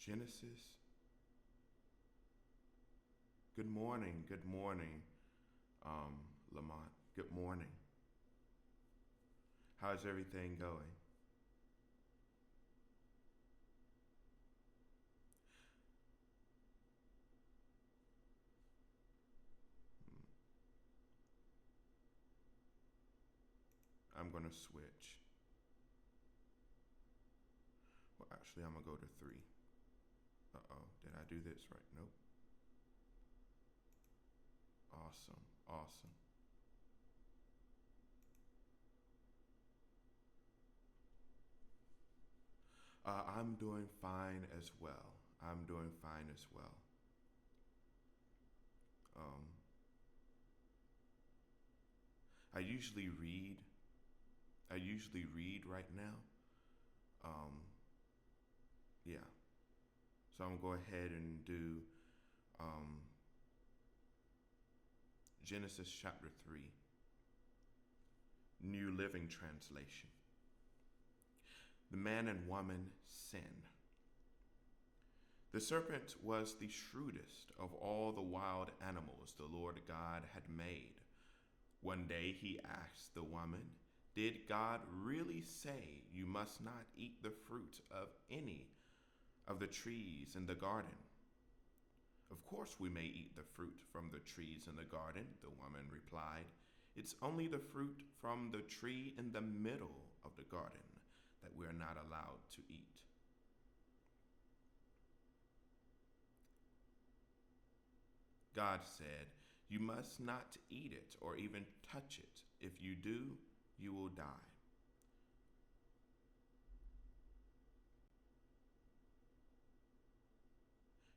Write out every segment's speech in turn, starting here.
Genesis. Good morning. Good morning, Lamont. Good morning. How's everything going? I'm going to switch. Well, actually, I'm going to go to 3. Uh-oh, did I do this right? Nope. Awesome, awesome. I'm doing fine as well. I'm doing fine as well. Um, I usually read. I usually read right now. Um, yeah. So I'm going to go ahead and do um, Genesis chapter 3, New Living Translation. The man and woman sin. The serpent was the shrewdest of all the wild animals the Lord God had made. One day he asked the woman, "Did God really say you must not eat the fruit of any of the trees in the garden?" "Of course we may eat the fruit from the trees in the garden," the woman replied. "It's only the fruit from the tree in the middle of the garden that we're not allowed to eat." God said, "You must not eat it or even touch it. If you do, you will die."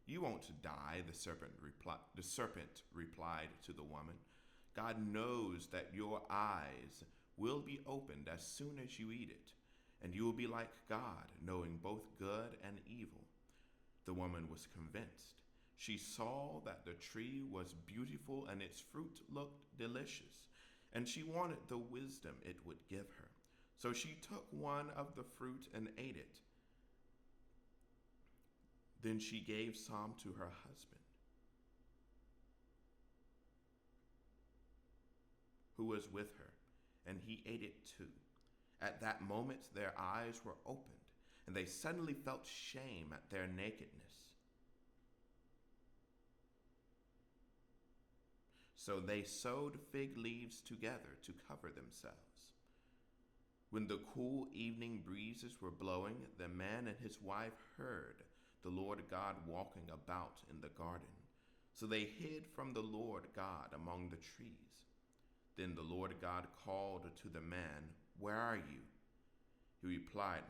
"You won't die," the serpent replied to the woman. "God knows that your eyes will be opened as soon as you eat it, and you will be like God, knowing both good and evil." The woman was convinced. She saw that the tree was beautiful and its fruit looked delicious, and she wanted the wisdom it would give her. So she took one of the fruit and ate it. Then she gave some to her husband, who was with her, and he ate it too. At that moment, their eyes were opened, and they suddenly felt shame at their nakedness. So they sewed fig leaves together to cover themselves. When the cool evening breezes were blowing, the man and his wife heard the Lord God walking about in the garden. So they hid from the Lord God among the trees. Then the Lord God called to the man, "Where are you?" He replied,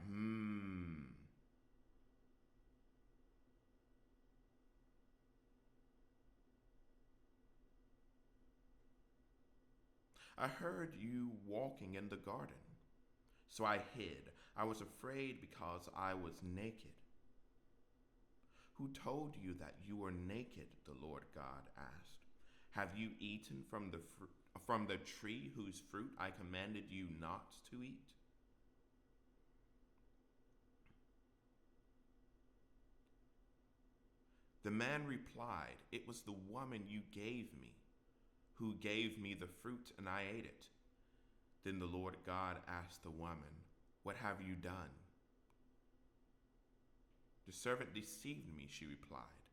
"I heard you walking in the garden." So I hid. I was afraid because I was naked. "Who told you that you were naked?" the Lord God asked. "Have you eaten from the tree whose fruit I commanded you not to eat?" The man replied, "It was the woman you gave me who gave me the fruit, and I ate it." Then the Lord God asked the woman, "What have you done?" "The servant deceived me," she replied.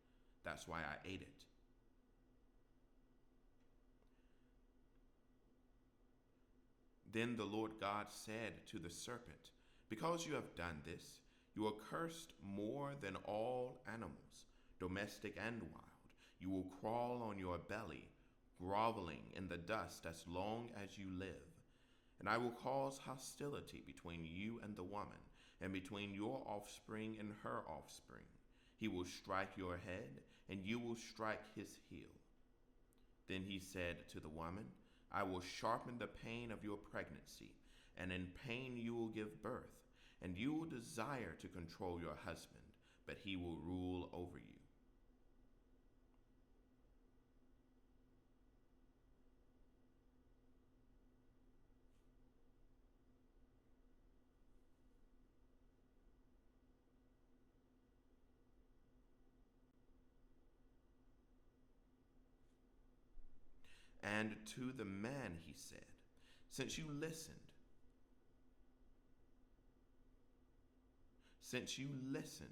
"That's why I ate it." Then the Lord God said to the serpent, "Because you have done this, you are cursed more than all animals, domestic and wild. You will crawl on your belly, groveling in the dust as long as you live. And I will cause hostility between you and the woman, and between your offspring and her offspring. He will strike your head, and you will strike his heel." Then he said to the woman, "I will sharpen the pain of your pregnancy, and in pain you will give birth, and you will desire to control your husband, but he will rule over you." And to the man he said, Since you listened, since you listened,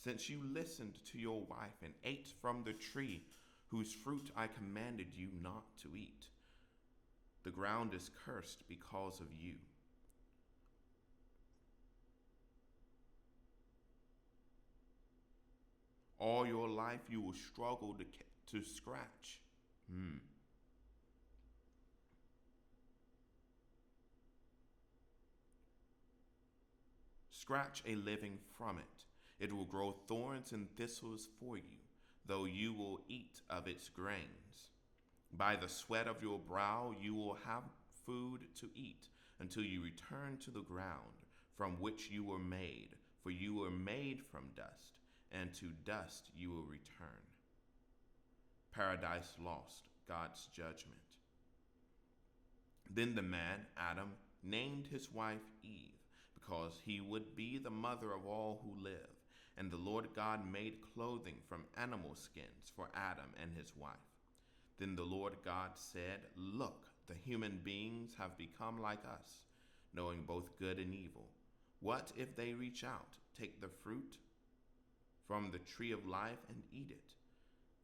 since you listened to your wife and ate from the tree whose fruit I commanded you not to eat, the ground is cursed because of you. All your life you will struggle to scratch. Scratch a living from it. It will grow thorns and thistles for you, though you will eat of its grains. By the sweat of your brow you will have food to eat until you return to the ground from which you were made, for you were made from dust, and to dust you will return. Paradise Lost, God's Judgment. Then the man, Adam, named his wife Eve, because he would be the mother of all who live. And the Lord God made clothing from animal skins for Adam and his wife. Then the Lord God said, Look, the human beings have become like us, knowing both good and evil. What if they reach out, take the fruit from the tree of life and eat it?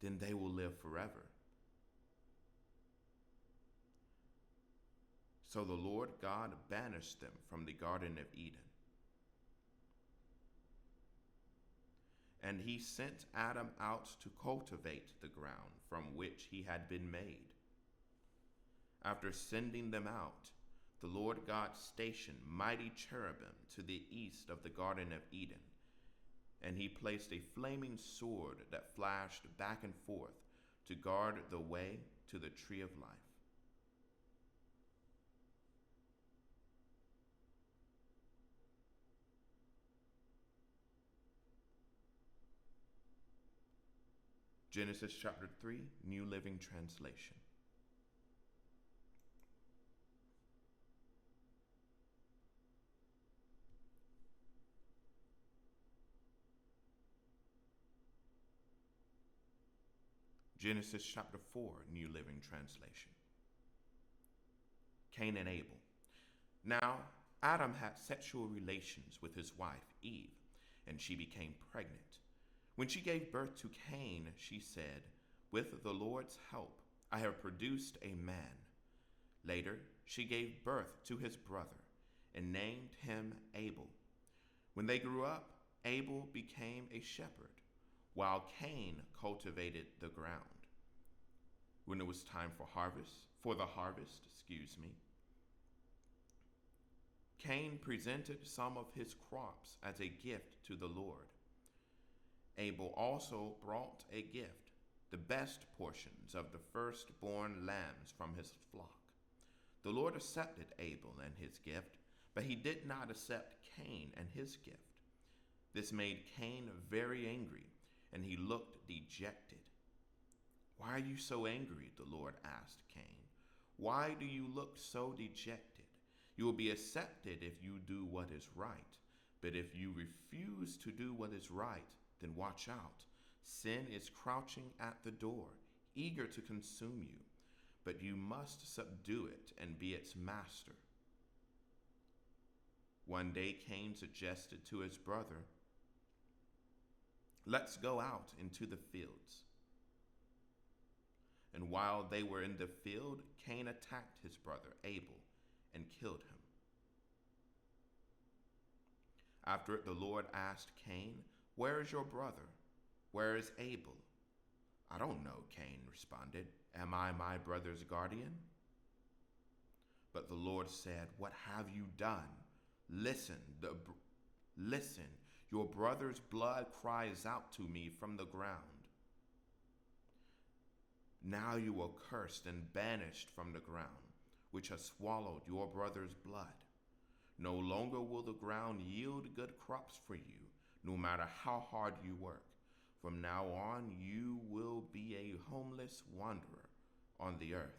Then they will live forever. So the Lord God banished them from the Garden of Eden. And he sent Adam out to cultivate the ground from which he had been made. After sending them out, the Lord God stationed mighty cherubim to the east of the Garden of Eden, and he placed a flaming sword that flashed back and forth to guard the way to the tree of life. Genesis chapter 3, New Living Translation. Genesis chapter 4, New Living Translation. Cain and Abel. Now, Adam had sexual relations with his wife, Eve, and she became pregnant. When she gave birth to Cain, she said, With the Lord's help, I have produced a man. Later, she gave birth to his brother and named him Abel. When they grew up, Abel became a shepherd, while Cain cultivated the ground. When it was time for the harvest, Cain presented some of his crops as a gift to the Lord. Abel also brought a gift, the best portions of the firstborn lambs from his flock. The Lord accepted Abel and his gift, but he did not accept Cain and his gift. This made Cain very angry, and he looked dejected. Why are you so angry? The Lord asked Cain. Why do you look so dejected? You will be accepted if you do what is right, but if you refuse to do what is right, then watch out. Sin is crouching at the door, eager to consume you, but you must subdue it and be its master. One day Cain suggested to his brother, Let's go out into the fields. And while they were in the field, Cain attacked his brother Abel and killed him. After it, the Lord asked Cain, Where is your brother? Where is Abel? I don't know, Cain responded. Am I my brother's guardian? But the Lord said, What have you done? Listen, your brother's blood cries out to me from the ground. Now you are cursed and banished from the ground, which has swallowed your brother's blood. No longer will the ground yield good crops for you, no matter how hard you work. From now on, you will be a homeless wanderer on the earth.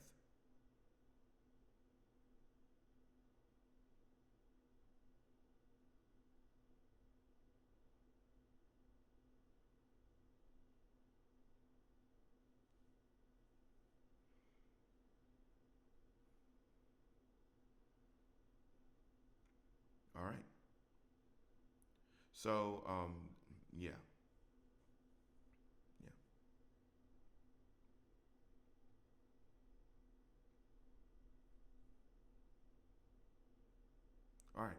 All right. So, yeah, yeah. All right.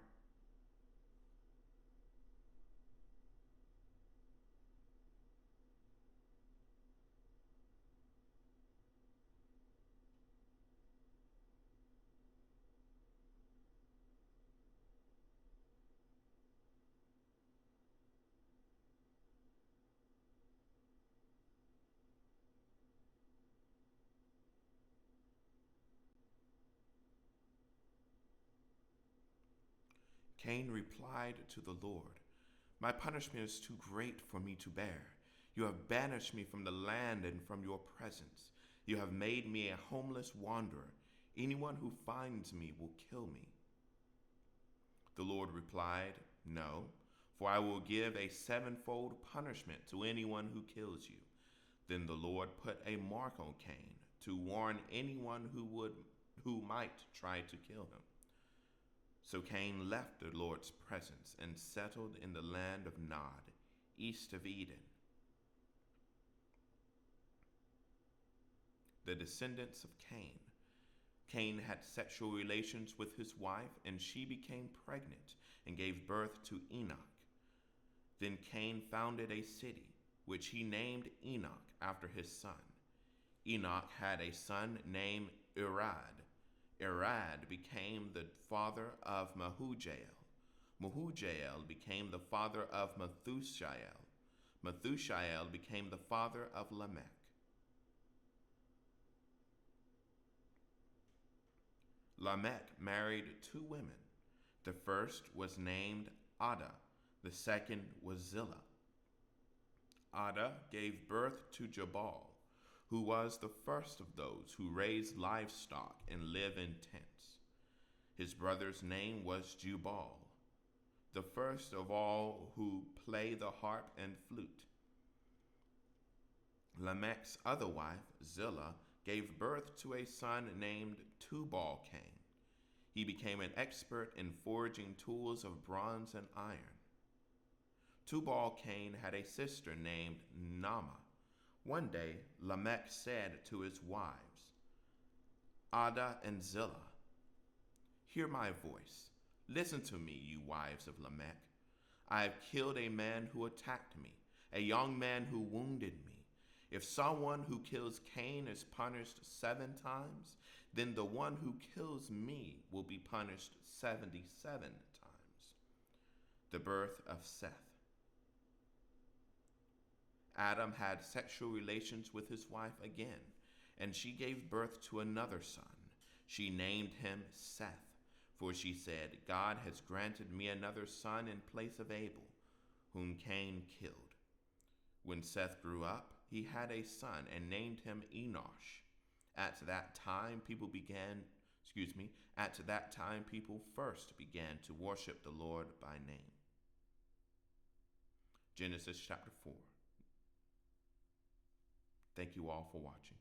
Cain replied to the Lord, "My punishment is too great for me to bear. You have banished me from the land and from your presence. You have made me a homeless wanderer. Anyone who finds me will kill me." The Lord replied, "No, for I will give a sevenfold punishment to anyone who kills you." Then the Lord put a mark on Cain to warn anyone who might try to kill him. So Cain left the Lord's presence and settled in the land of Nod, east of Eden. The descendants of Cain. Cain had sexual relations with his wife, and she became pregnant and gave birth to Enoch. Then Cain founded a city, which he named Enoch after his son. Enoch had a son named Irad. Irad became the father of Mehujael. Mehujael became the father of Methushael. Methushael became the father of Lamech. Lamech married two women. The first was named Ada, the second was Zillah. Ada gave birth to Jabal, who was the first of those who raise livestock and live in tents. His brother's name was Jubal, the first of all who play the harp and flute. Lamech's other wife, Zillah, gave birth to a son named Tubal-Cain. He became an expert in forging tools of bronze and iron. Tubal-Cain had a sister named Naamah. One day, Lamech said to his wives, Ada and Zillah, "Hear my voice. Listen to me, you wives of Lamech. I have killed a man who attacked me, a young man who wounded me. If someone who kills Cain is punished 7 times, then the one who kills me will be punished 77 times." The birth of Seth. Adam had sexual relations with his wife again, and she gave birth to another son. She named him Seth, for she said, "God has granted me another son in place of Abel, whom Cain killed." When Seth grew up, he had a son and named him Enosh. At that time, people first began to worship the Lord by name. Genesis chapter 4. Thank you all for watching.